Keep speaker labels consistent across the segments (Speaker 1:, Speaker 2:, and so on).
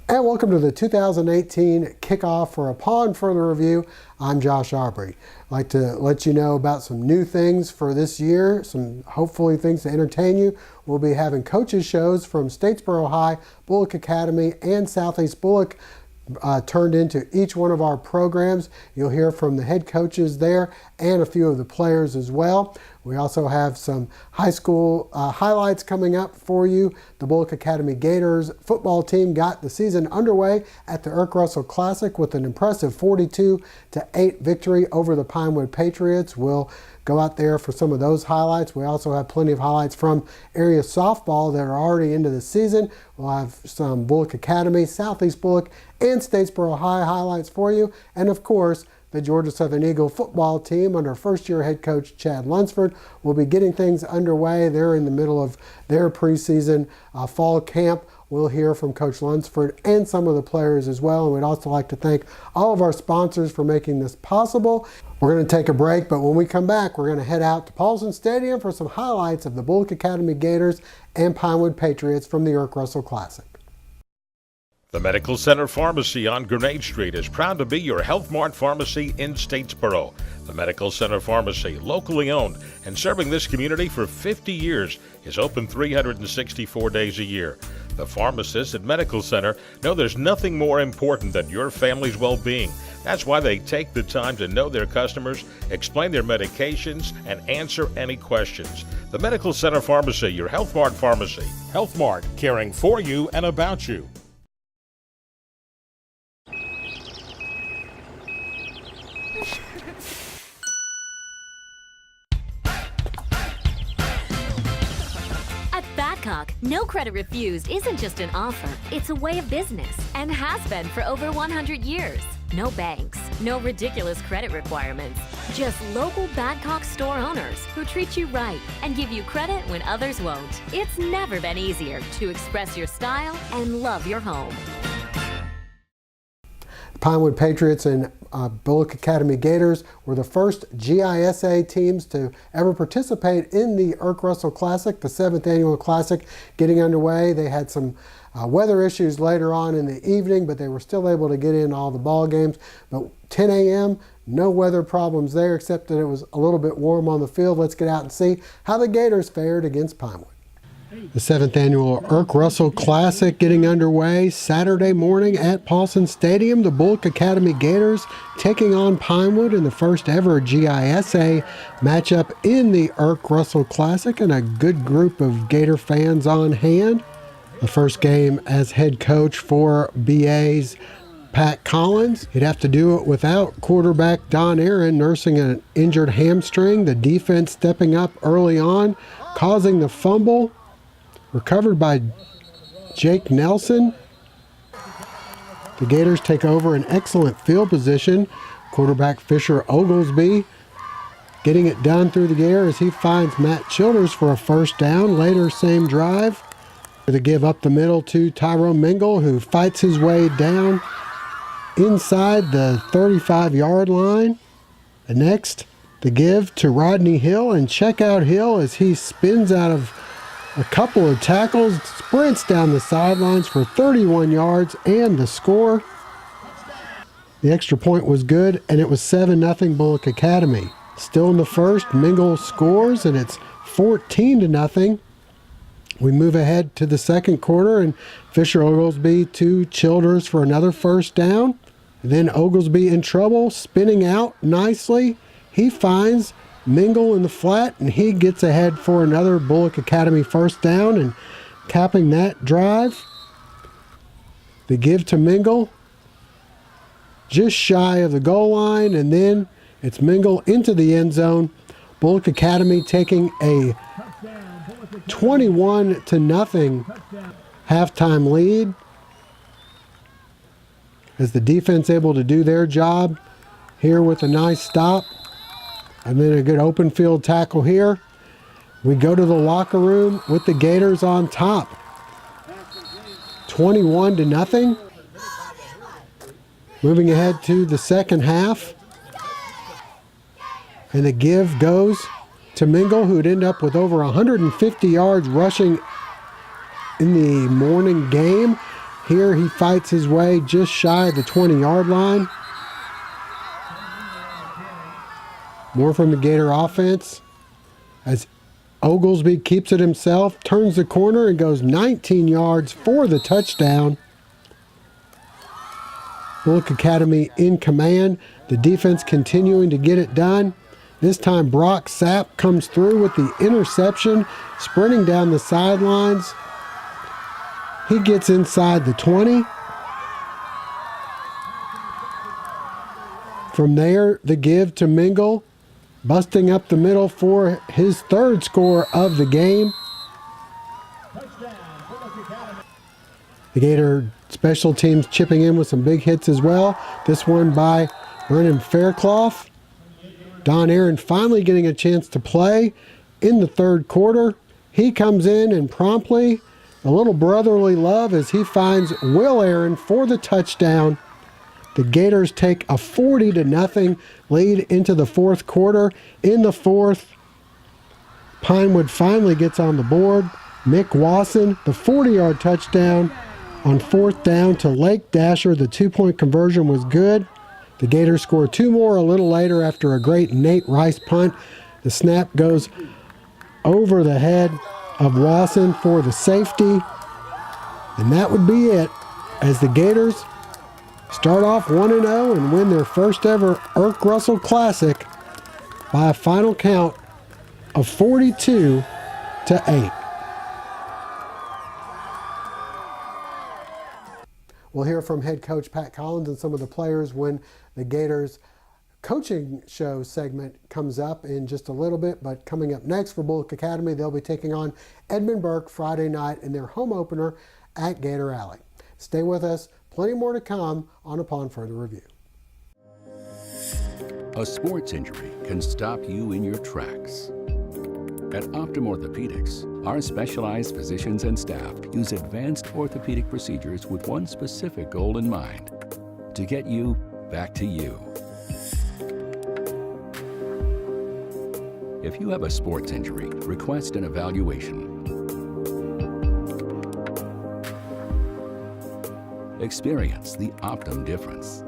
Speaker 1: And welcome to the 2018 kickoff for Upon Further Review. I'm Josh Aubrey. I'd like to let you know about some new things for this year, some hopefully things to entertain you. We'll be having coaches shows from Statesboro High, Bullock Academy, and Southeast Bullock turned into each one of our programs. You'll hear from the head coaches there and a few of the players as well. We also have some high school highlights coming up for you. The Bullock Academy Gators football team got the season underway at the Irk Russell Classic with an impressive 42-8 victory over the Pinewood Patriots. We'll go out there for some of those highlights. We also have plenty of highlights from area softball that are already into the season. We'll have some Bullock Academy, Southeast Bullock, and Statesboro High highlights for you. And of course, the Georgia Southern Eagle football team under first-year head coach Chad Lunsford will be getting things underway. They're in the middle of their preseason fall camp. We'll hear from Coach Lunsford and some of the players as well. And we'd also like to thank all of our sponsors for making this possible. We're going to take a break, but when we come back, we're going to head out to Paulson Stadium for some highlights of the Bullock Academy Gators and Pinewood Patriots from the Irk Russell Classic.
Speaker 2: The Medical Center Pharmacy on Grenade Street is proud to be your Health Mart pharmacy in Statesboro. The Medical Center Pharmacy, locally owned and serving this community for 50 years, is open 364 days a year. The pharmacists at Medical Center know there's nothing more important than your family's well-being. That's why they take the time to know their customers, explain their medications, and answer any questions. The Medical Center Pharmacy, your Health Mart pharmacy. Health Mart, caring for you and about you.
Speaker 3: No credit refused isn't just an offer, it's a way of business and has been for over 100 years. No banks, no ridiculous credit requirements, just local Badcock store owners who treat you right and give you credit when others won't. It's never been easier to express your style and love your home.
Speaker 1: Pinewood Patriots and Bullock Academy Gators were the first GISA teams to ever participate in the Irk Russell Classic, the 7th annual classic getting underway. They had some weather issues later on in the evening, but they were still able to get in all the ball games. But 10 a.m., no weather problems there, except that it was a little bit warm on the field. Let's get out and see how the Gators fared against Pinewood. The 7th annual Irk Russell Classic getting underway Saturday morning at Paulson Stadium. The Bullock Academy Gators taking on Pinewood in the first ever GISA matchup in the Irk Russell Classic, and a good group of Gator fans on hand. The first game as head coach for BA's Pat Collins. He'd have to do it without quarterback Don Aaron nursing an injured hamstring. The defense stepping up early on, causing the fumble. Recovered by Jake Nelson. The Gators take over an excellent field position. Quarterback Fisher Oglesby getting it done through the air as he finds Matt Childers for a first down. Later, same drive. The give up the middle to Tyrone Mingle, who fights his way down inside the 35-yard line. And next, the give to Rodney Hill, and check out Hill as he spins out of a couple of tackles, sprints down the sidelines for 31 yards and the score. The extra point was good, and it was 7-0 Bullock Academy. Still in the first, Mingle scores, and it's 14-0. We move ahead to the second quarter, and Fisher Oglesby to Childers for another first down. And then Oglesby in trouble, spinning out nicely. He finds Mingle in the flat, and he gets ahead for another Bullock Academy first down, and capping that drive, the give to Mingle, just shy of the goal line, and then it's Mingle into the end zone. Bullock Academy taking a 21-0 halftime lead as the defense able to do their job here with a nice stop And then a good open field tackle here. We go to the locker room with the Gators on top. 21-0. Moving ahead to the second half. And the give goes to Mingle, who'd end up with over 150 yards rushing in the morning game. Here he fights his way just shy of the 20-yard line. More from the Gator offense as Oglesby keeps it himself, turns the corner and goes 19 yards for the touchdown. Bullock Academy in command. The defense continuing to get it done. This time Brock Sapp comes through with the interception, sprinting down the sidelines. He gets inside the 20. From there, the give to Mingle, busting up the middle for his third score of the game. The Gator special teams chipping in with some big hits as well. This one by Brennan Fairclough. Don Aaron finally getting a chance to play in the third quarter. He comes in and promptly a little brotherly love as he finds Will Aaron for the touchdown. The Gators take a 40-0 lead into the fourth quarter. In the fourth, Pinewood finally gets on the board. Mick Wasson, the 40-yard touchdown on fourth down to Lake Dasher. The two-point conversion was good. The Gators score two more a little later after a great Nate Rice punt. The snap goes over the head of Wasson for the safety. And that would be it as the Gators start off 1-0 and win their first ever Irk Russell Classic by a final count of 42-8. We'll hear from head coach Pat Collins and some of the players when the Gators coaching show segment comes up in just a little bit. But coming up next for Bullock Academy, they'll be taking on Edmund Burke Friday night in their home opener at Gator Alley. Stay with us. Plenty more to come on Upon Further Review.
Speaker 4: A sports injury can stop you in your tracks. At Optum Orthopedics, our specialized physicians and staff use advanced orthopedic procedures with one specific goal in mind: to get you back to you. If you have a sports injury, request an evaluation. Experience the Optum difference.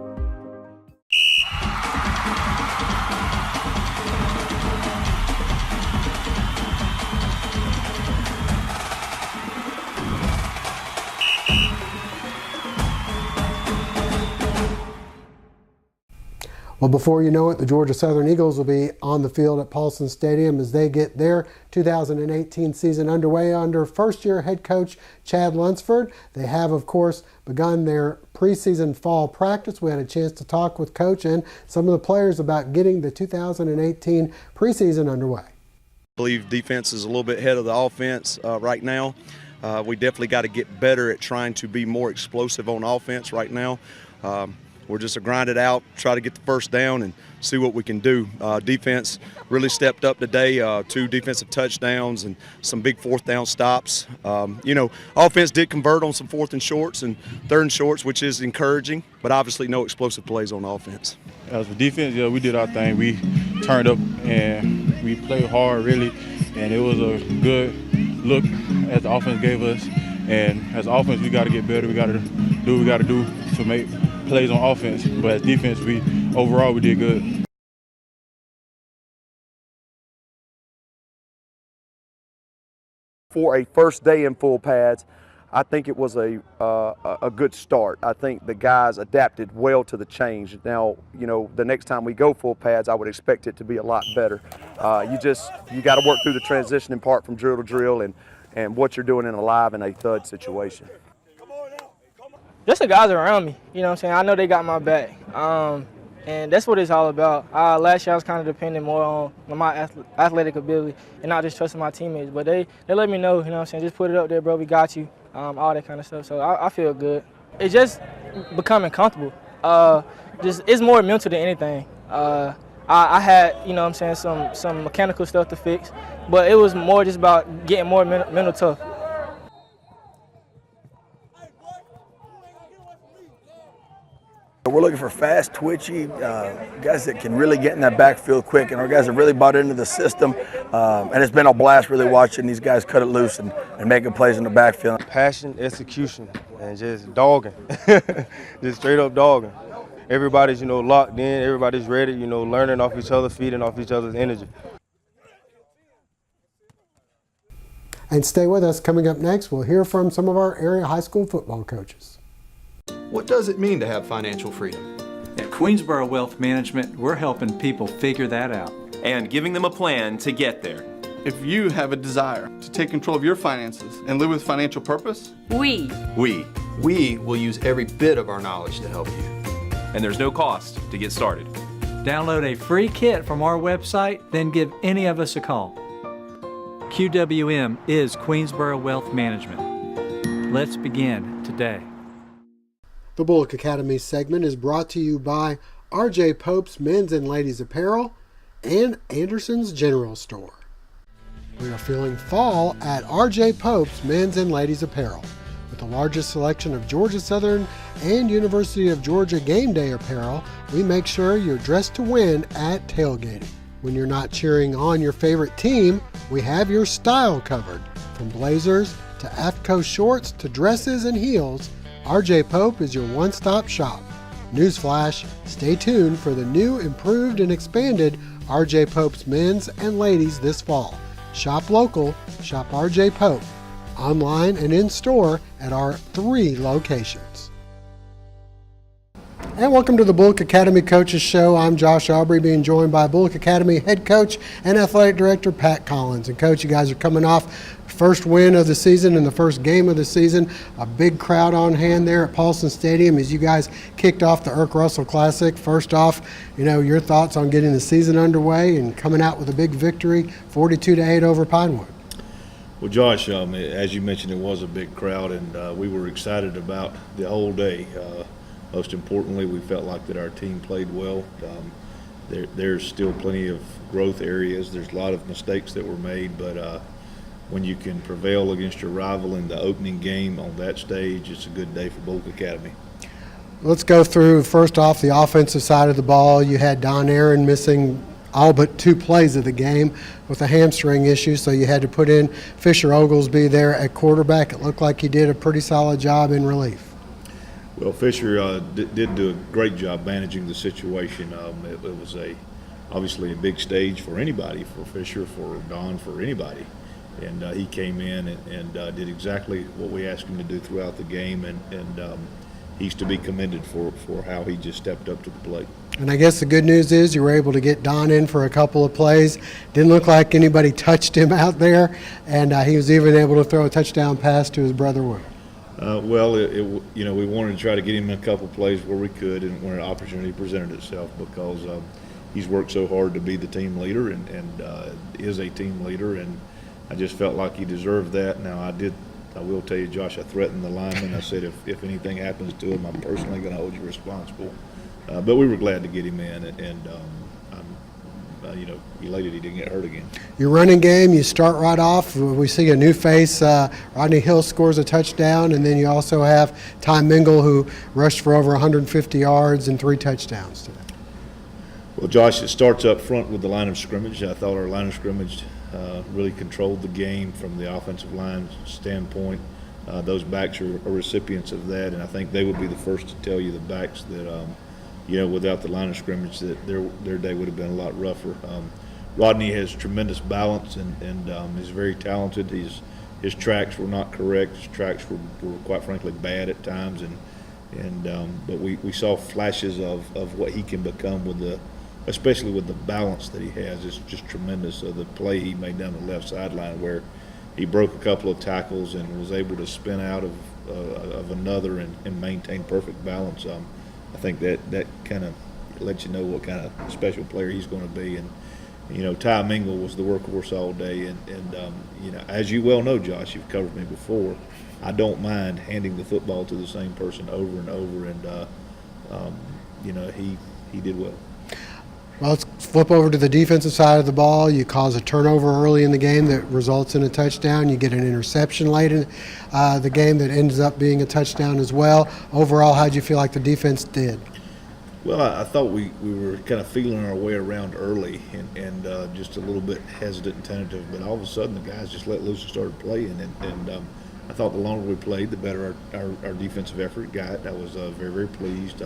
Speaker 1: Well, before you know it, the Georgia Southern Eagles will be on the field at Paulson Stadium as they get their 2018 season underway under first-year head coach Chad Lunsford. They have, of course, begun their preseason fall practice. We had a chance to talk with Coach and some of the players about getting the 2018 preseason underway.
Speaker 5: I believe defense is a little bit ahead of the offense right now. We definitely got to get better at trying to be more explosive on offense right now. We're just to grind it out, try to get the first down and see what we can do. Defense really stepped up today, 2 defensive touchdowns and some big fourth down stops. Offense did convert on some fourth and shorts and third and shorts, which is encouraging, but obviously no explosive plays on offense.
Speaker 6: As for defense, yeah, we did our thing. We turned up and we played hard, really, and it was a good look as the offense gave us. And as offense, we got to get better. We got to do what we got to do to make plays on offense. But as defense, overall we did good.
Speaker 5: For a first day in full pads, I think it was a good start. I think the guys adapted well to the change. Now, the next time we go full pads, I would expect it to be a lot better. You got to work through the transitioning part from drill to drill and what you're doing in a live and a thud situation.
Speaker 7: Just the guys around me, I know they got my back. And that's what it's all about. Last year I was kind of dependent more on my athletic ability and not just trusting my teammates. But they let me know, just put it up there, bro, we got you, all that kind of stuff. So I feel good. It's just becoming comfortable. It's more mental than anything. I had, you know what I'm saying, some mechanical stuff to fix, but it was more just about getting more mental tough.
Speaker 8: We're looking for fast, twitchy guys that can really get in that backfield quick, and our guys have really bought into the system. And it's been a blast really watching these guys cut it loose and making plays in the backfield.
Speaker 9: Passion, execution, and just dogging, just straight up dogging. Everybody's, locked in. Everybody's ready, learning off each other, feeding off each other's energy.
Speaker 1: And stay with us. Coming up next, we'll hear from some of our area high school football coaches.
Speaker 10: What does it mean to have financial freedom?
Speaker 11: At Queensboro Wealth Management, we're helping people figure that out.
Speaker 12: And giving them a plan to get there.
Speaker 10: If you have a desire to take control of your finances and live with financial purpose,
Speaker 12: we
Speaker 10: will use every bit of our knowledge to help you.
Speaker 12: And there's no cost to get started.
Speaker 11: Download a free kit from our website, then give any of us a call. QWM is Queensboro Wealth Management. Let's begin today.
Speaker 1: The Bullock Academy segment is brought to you by R.J. Pope's Men's and Ladies Apparel and Anderson's General Store. We are feeling fall at R.J. Pope's Men's and Ladies Apparel. With the largest selection of Georgia Southern and University of Georgia game day apparel, we make sure you're dressed to win at tailgating. When you're not cheering on your favorite team, we have your style covered. From blazers to AFCO shorts to dresses and heels, R.J. Pope is your one-stop shop. Newsflash, stay tuned for the new, improved, and expanded R.J. Pope's Men's and Ladies this fall. Shop local, shop R.J. Pope. Online and in-store at our 3 locations. And welcome to the Bullock Academy Coaches Show. I'm Josh Aubrey, being joined by Bullock Academy head coach and athletic director Pat Collins. And coach, you guys are coming off first win of the season and the first game of the season. A big crowd on hand there at Paulson Stadium as you guys kicked off the Irk Russell Classic. First off, your thoughts on getting the season underway and coming out with a big victory, 42-8 over Pinewood.
Speaker 13: Well, Josh, as you mentioned, it was a big crowd, and we were excited about the whole day. Most importantly, we felt like that our team played well. There's still plenty of growth areas. There's a lot of mistakes that were made, but when you can prevail against your rival in the opening game on that stage, it's a good day for Bullock Academy.
Speaker 1: Let's go through, first off, the offensive side of the ball. You had Don Aaron missing all but 2 plays of the game with a hamstring issue, so you had to put in Fisher Oglesby there at quarterback. It looked like he did a pretty solid job in relief.
Speaker 13: Well, Fisher did do a great job managing the situation. It was obviously a big stage for anybody, for Fisher, for Don, for anybody. And he came in and did exactly what we asked him to do throughout the game, and he's to be commended for how he just stepped up to the plate.
Speaker 1: And I guess the good news is you were able to get Don in for a couple of plays. Didn't look like anybody touched him out there, and he was even able to throw a touchdown pass to his brother Will.
Speaker 13: We wanted to try to get him in a couple plays where we could, and when an opportunity presented itself, because he's worked so hard to be the team leader and is a team leader, and I just felt like he deserved that. Now, I will tell you, Josh, I threatened the lineman. I said, if anything happens to him, I'm personally going to hold you responsible. But we were glad to get him in, and I'm elated he didn't get hurt again.
Speaker 1: Your running game, you start right off. We see a new face. Rodney Hill scores a touchdown, and then you also have Ty Mingle, who rushed for over 150 yards and 3 touchdowns today.
Speaker 13: Well, Josh, it starts up front with the line of scrimmage. I thought our line of scrimmage really controlled the game from the offensive line standpoint. Those backs are recipients of that, and I think they would be the first to tell you, the backs, that without the line of scrimmage, that their day would have been a lot rougher. Rodney has tremendous balance and is very talented. His tracks were not correct. His tracks were quite frankly bad at times, but we saw flashes of what he can become especially with the balance that he has. It's just tremendous. The play he made down the left sideline where he broke a couple of tackles and was able to spin out of another and maintain perfect balance. I think that kind of lets you know what kind of special player he's going to be. And Ty Mingle was the workhorse all day. And as you well know, Josh, you've covered me before, I don't mind handing the football to the same person over and over. And he did well.
Speaker 1: Well, let's flip over to the defensive side of the ball. You cause a turnover early in the game that results in a touchdown. You get an interception late in the game that ends up being a touchdown as well. Overall, how did you feel like the defense did?
Speaker 13: Well, I thought we were kind of feeling our way around early and just a little bit hesitant and tentative, but all of a sudden the guys just let loose and started playing. And I thought the longer we played, the better our defensive effort got. I was very, very pleased.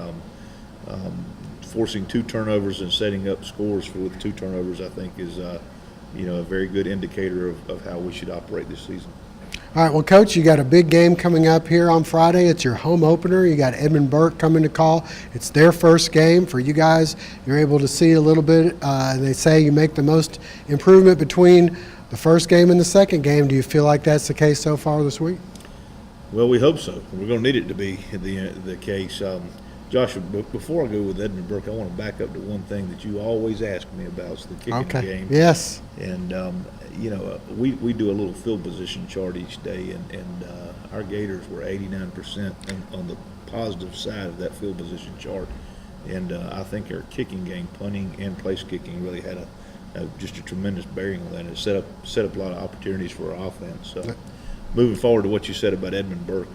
Speaker 13: Forcing 2 turnovers and setting up scores with 2 turnovers, I think, is a very good indicator of how we should operate this season.
Speaker 1: All right, well, Coach, you got a big game coming up here on Friday. It's your home opener. You got Edmund Burke coming to call. It's their first game for you guys. You're able to see a little bit. They say you make the most improvement between the first game and the second game. Do you feel like that's the case so far this week?
Speaker 13: Well, we hope so. We're going to need it to be the case. Josh, before I go with Edmund Burke, I want to back up to one thing that you always ask me about, is the kicking game.
Speaker 1: Yes.
Speaker 13: And, we do a little field position chart each day, and our Gators were 89% on the positive side of that field position chart. And I think our kicking game, punting and place kicking, really had just a tremendous bearing on that. It set up a lot of opportunities for our offense. Moving forward to what you said about Edmund Burke,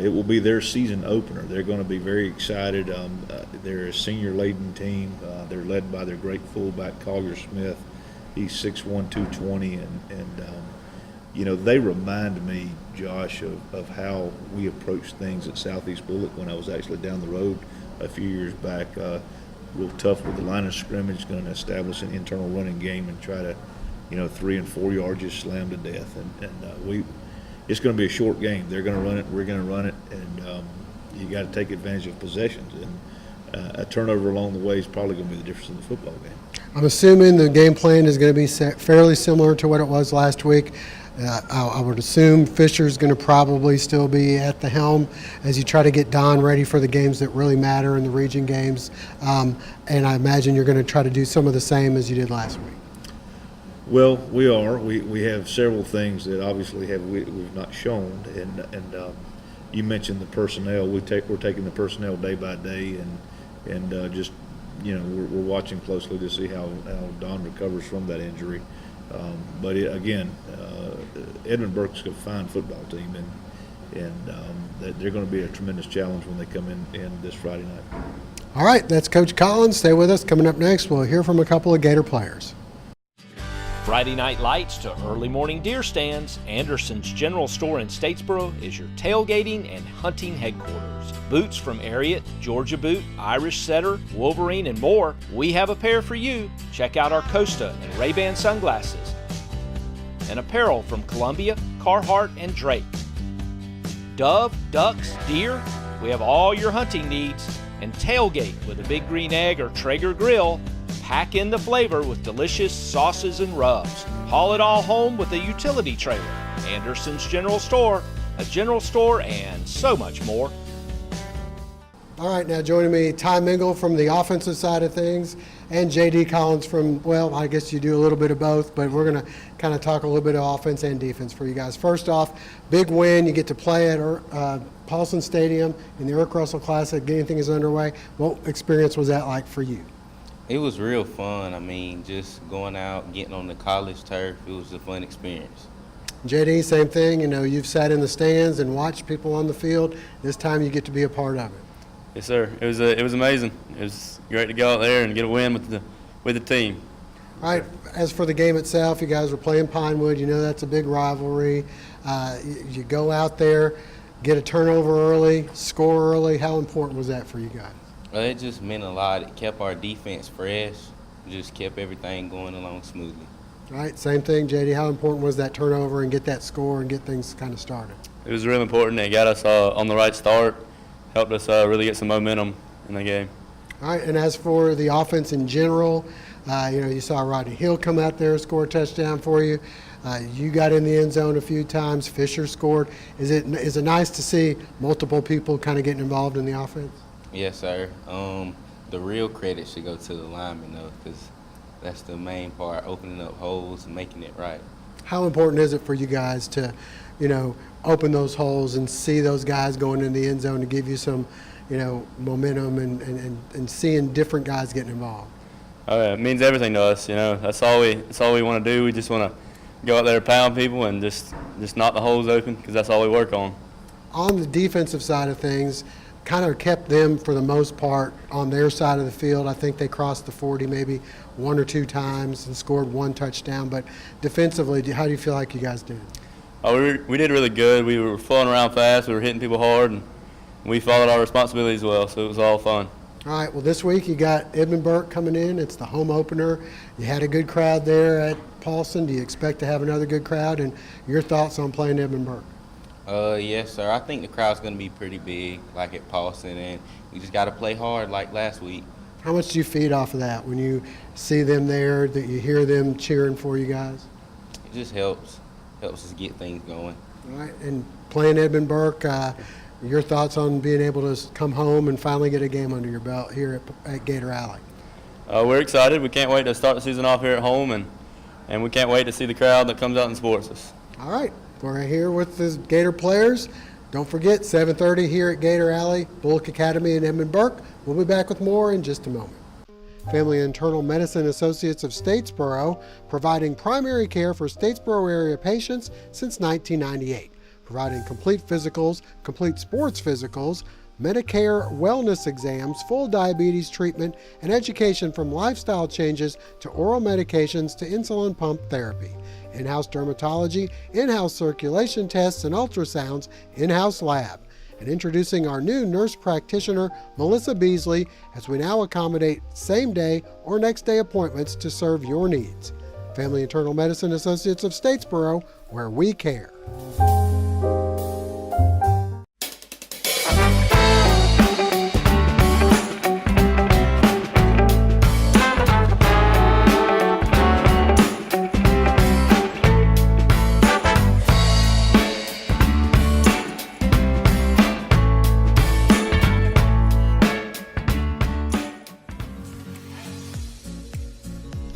Speaker 13: it will be their season opener. They're going to be very excited. They're a senior-laden team. They're led by their great fullback, Collier Smith. He's 6'1", 220, and they remind me, Josh, of how we approach things at Southeast Bullock when I was actually down the road a few years back. Real tough with the line of scrimmage, going to establish an internal running game and try to, 3 and 4 yards just slam to death. It's going to be a short game. They're going to run it, we're going to run it, and you got to take advantage of possessions. And a turnover along the way is probably going to be the difference in the football game.
Speaker 1: I'm assuming the game plan is going to be fairly similar to what it was last week. I would assume Fisher's going to probably still be at the helm as you try to get Don ready for the games that really matter in the region games. And I imagine you're going to try to do some of the same as you did last week.
Speaker 13: Well, we are. We have several things that obviously we've not shown, and you mentioned the personnel. We're taking the personnel day by day, and just we're watching closely to see how Don recovers from that injury. But again, Edmund Burke's a fine football team, and they're going to be a tremendous challenge when they come in this Friday night.
Speaker 1: All right, that's Coach Collins. Stay with us. Coming up next, we'll hear from a couple of Gator players.
Speaker 14: Friday night lights to early morning deer stands, Anderson's General Store in Statesboro is your tailgating and hunting headquarters. Boots from Ariat, Georgia Boot, Irish Setter, Wolverine, and more. We have a pair for you. Check out our Costa and Ray-Ban sunglasses. And apparel from Columbia, Carhartt, and Drake. Dove, ducks, deer, we have all your hunting needs. And tailgate with a Big Green Egg or Traeger grill. Pack in the flavor with delicious sauces and rubs. Haul it all home with a utility trailer. Anderson's General Store, a general store, and so much more.
Speaker 1: All right, now joining me, Ty Mingle from the offensive side of things, and J.D. Collins from, well, I guess you do a little bit of both, but we're going to kind of talk a little bit of offense and defense for you guys. First off, big win. You get to play at Paulson Stadium in the Irk Russell Classic. Anything is underway. What experience was that like for you?
Speaker 15: It was real fun. I mean, just going out, getting on the college turf, it was a fun experience.
Speaker 1: JD, same thing. You've sat in the stands and watched people on the field. This time you get to be a part of it.
Speaker 16: Yes, sir. It was amazing. It was great to go out there and get a win with the team.
Speaker 1: All right. As for the game itself, you guys were playing Pinewood. That's a big rivalry. You go out there, get a turnover early, score early. How important was that for you guys?
Speaker 15: It just meant a lot. It kept our defense fresh, just kept everything going along smoothly.
Speaker 1: All right, same thing, JD. How important was that turnover and get that score and get things kind of started?
Speaker 16: It was really important. It got us on the right start, helped us really get some momentum in the game.
Speaker 1: All right, and as for the offense in general, you saw Rodney Hill come out there, score a touchdown for you. You got in the end zone a few times. Fisher scored. Is it nice to see multiple people kind of getting involved in the offense?
Speaker 15: Yes, sir. The real credit should go to the linemen, though, because that's the main part, opening up holes and making it right.
Speaker 1: How important is it for you guys to, open those holes and see those guys going in the end zone to give you some, momentum and seeing different guys getting involved?
Speaker 16: Oh, yeah, it means everything to us. That's all we want to do. We just want to go out there, pound people, and just knock the holes open, because that's all we work on.
Speaker 1: On the defensive side of things, kind of kept them for the most part on their side of the field. I think they crossed the 40 maybe 1 or 2 times and scored 1 touchdown. But defensively, how do you feel like you guys did?
Speaker 16: Oh, we did really good. We were flowing around fast. We were hitting people hard, and we followed our responsibilities well, so it was all fun.
Speaker 1: All right, well, this week you got Edmund Burke coming in. It's the home opener. You had a good crowd there at Paulson. Do you expect to have another good crowd? And your thoughts on playing Edmund Burke?
Speaker 15: Yes, sir. I think the crowd's going to be pretty big, like at Paulson, and we just got to play hard like last week.
Speaker 1: How much do you feed off of that when you see them there, that you hear them cheering for you guys?
Speaker 15: It just helps us get things going.
Speaker 1: All right, and playing Edmund Burke, your thoughts on being able to come home and finally get a game under your belt here at Gator Alley?
Speaker 16: We're excited. We can't wait to start the season off here at home, and we can't wait to see the crowd that comes out and supports us.
Speaker 1: All right, we're here with the Gator players. Don't forget, 7:30 here at Gator Alley, Bullock Academy and Edmund Burke. We'll be back with more in just a moment. Family Internal Medicine Associates of Statesboro, providing primary care for Statesboro area patients since 1998. Providing complete physicals, complete sports physicals, Medicare wellness exams, full diabetes treatment, and education from lifestyle changes to oral medications to insulin pump therapy. In-house dermatology, in-house circulation tests and ultrasounds, in-house lab. And introducing our new nurse practitioner, Melissa Beasley, as we now accommodate same-day or next-day appointments to serve your needs. Family Internal Medicine Associates of Statesboro, where we care.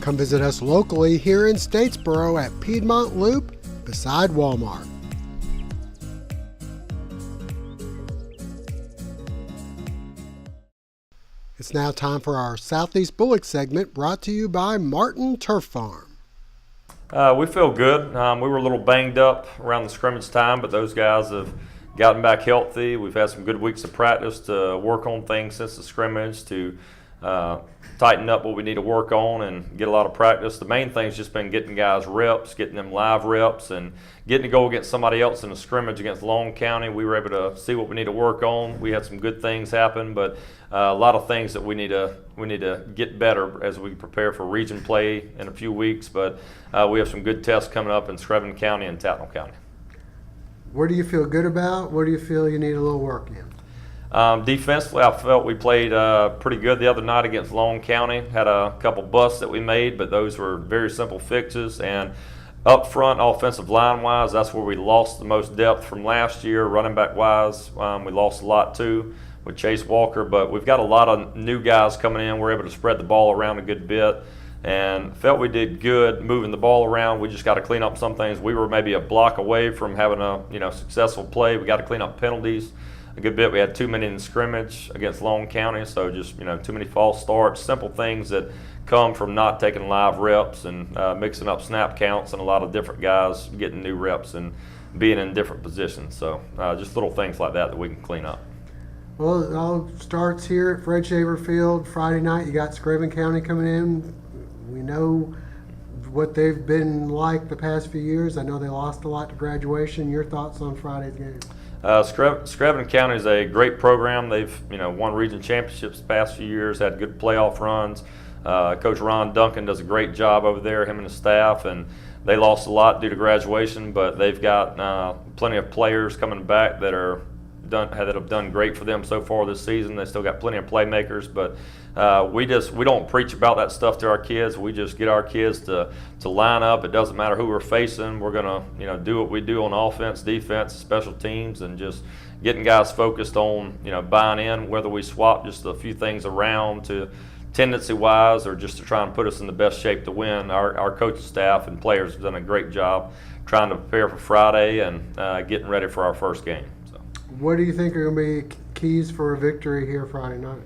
Speaker 1: Come visit us locally here in Statesboro at Piedmont Loop beside Walmart. It's now time for our Southeast Bullock segment, brought to you by Martin Turf Farm.
Speaker 17: We feel good. We were a little banged up around the scrimmage time, but those guys have gotten back healthy. We've had some good weeks of practice to work on things since the scrimmage, to tighten up what we need to work on and get a lot of practice. The main thing's just been getting guys reps, getting them live reps, and getting to go against somebody else in a scrimmage against Long County. We were able to see what we need to work on. We had some good things happen, but a lot of things that we need to get better as we prepare for region play in a few weeks. But we have some good tests coming up in Screven County and Tattnall County.
Speaker 1: What do you feel good about? What do you feel you need a little work in?
Speaker 17: Defensively, I felt we played pretty good the other night against Long County. Had a couple busts that we made, but those were very simple fixes. And up front, offensive line-wise, that's where we lost the most depth from last year. Running back-wise, we lost a lot too with Chase Walker. But we've got a lot of new guys coming in. We're able to spread the ball around a good bit. And felt we did good moving the ball around. We just got to clean up some things. We were maybe a block away from having a successful play. We got to clean up penalties a good bit. We had too many in scrimmage against Long County, so just too many false starts, simple things that come from not taking live reps and mixing up snap counts, and a lot of different guys getting new reps and being in different positions. So just little things like that we can clean up.
Speaker 1: Well, it all starts here at Fred Shaver Field. Friday night, you got Screven County coming in. We know what they've been like the past few years. I know they lost a lot to graduation. Your thoughts on Friday's game?
Speaker 17: Screven County is a great program. They've won region championships the past few years, had good playoff runs. Coach Ron Duncan does a great job over there, him and his staff, and they lost a lot due to graduation, but they've got plenty of players coming back that have done great for them so far this season. They still got plenty of playmakers, but we don't preach about that stuff to our kids. We just get our kids to line up. It doesn't matter who we're facing. We're gonna do what we do on offense, defense, special teams, and just getting guys focused on buying in. Whether we swap just a few things around to tendency wise or just to try and put us in the best shape to win. Our coaching staff and players have done a great job trying to prepare for Friday and getting ready for our first game.
Speaker 1: What do you think are going to be keys for a victory here Friday night?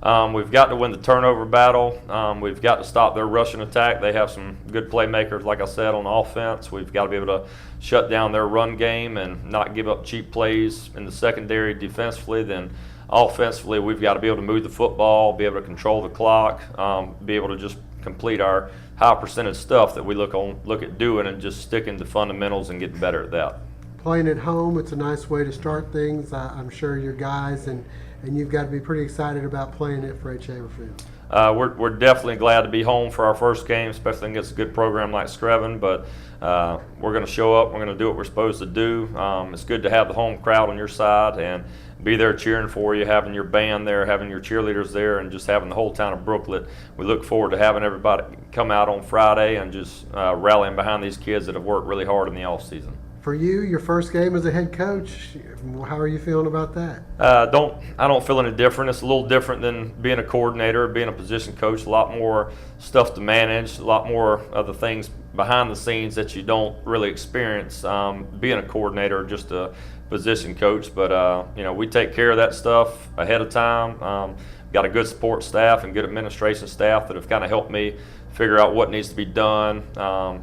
Speaker 17: We've got to win the turnover battle. We've got to stop their rushing attack. They have some good playmakers, like I said, on offense. We've got to be able to shut down their run game and not give up cheap plays in the secondary defensively. Then offensively, we've got to be able to move the football, be able to control the clock, be able to just complete our high percentage stuff that we look at doing, and just sticking to fundamentals and getting better at that.
Speaker 1: Playing at home, it's a nice way to start things. I'm sure your guys and you've got to be pretty excited about playing at Fred Shaver Field.
Speaker 17: We're definitely glad to be home for our first game, especially against a good program like Screven, but we're going to show up, we're going to do what we're supposed to do. It's good to have the home crowd on your side and be there cheering for you, having your band there, having your cheerleaders there, and just having the whole town of Brooklet. We look forward to having everybody come out on Friday and just rallying behind these kids that have worked really hard in the off season.
Speaker 1: For you, your first game as a head coach, how are you feeling about that?
Speaker 17: I don't feel any different. It's a little different than being a coordinator, being a position coach. A lot more stuff to manage, a lot more of the things behind the scenes that you don't really experience being a coordinator or just a position coach. But we take care of that stuff ahead of time. Got a good support staff and good administration staff that have kind of helped me figure out what needs to be done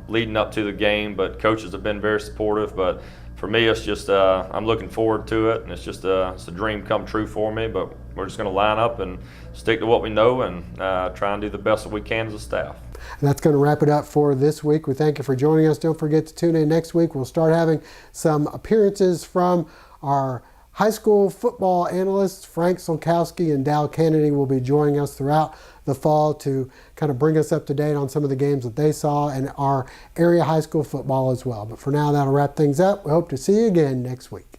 Speaker 17: leading up to the game. But coaches have been very supportive. But for me, it's just I'm looking forward to it, and it's just it's a dream come true for me. But we're just going to line up and stick to what we know and try and do the best that we can as a staff.
Speaker 1: And that's going to wrap it up for this week. We thank you for joining us. Don't forget to tune in next week. We'll start having some appearances from our high school football analysts. Frank Solkowski and Dal Kennedy will be joining us throughout the fall to kind of bring us up to date on some of the games that they saw and our area high school football as well. But for now, that'll wrap things up. We hope to see you again next week.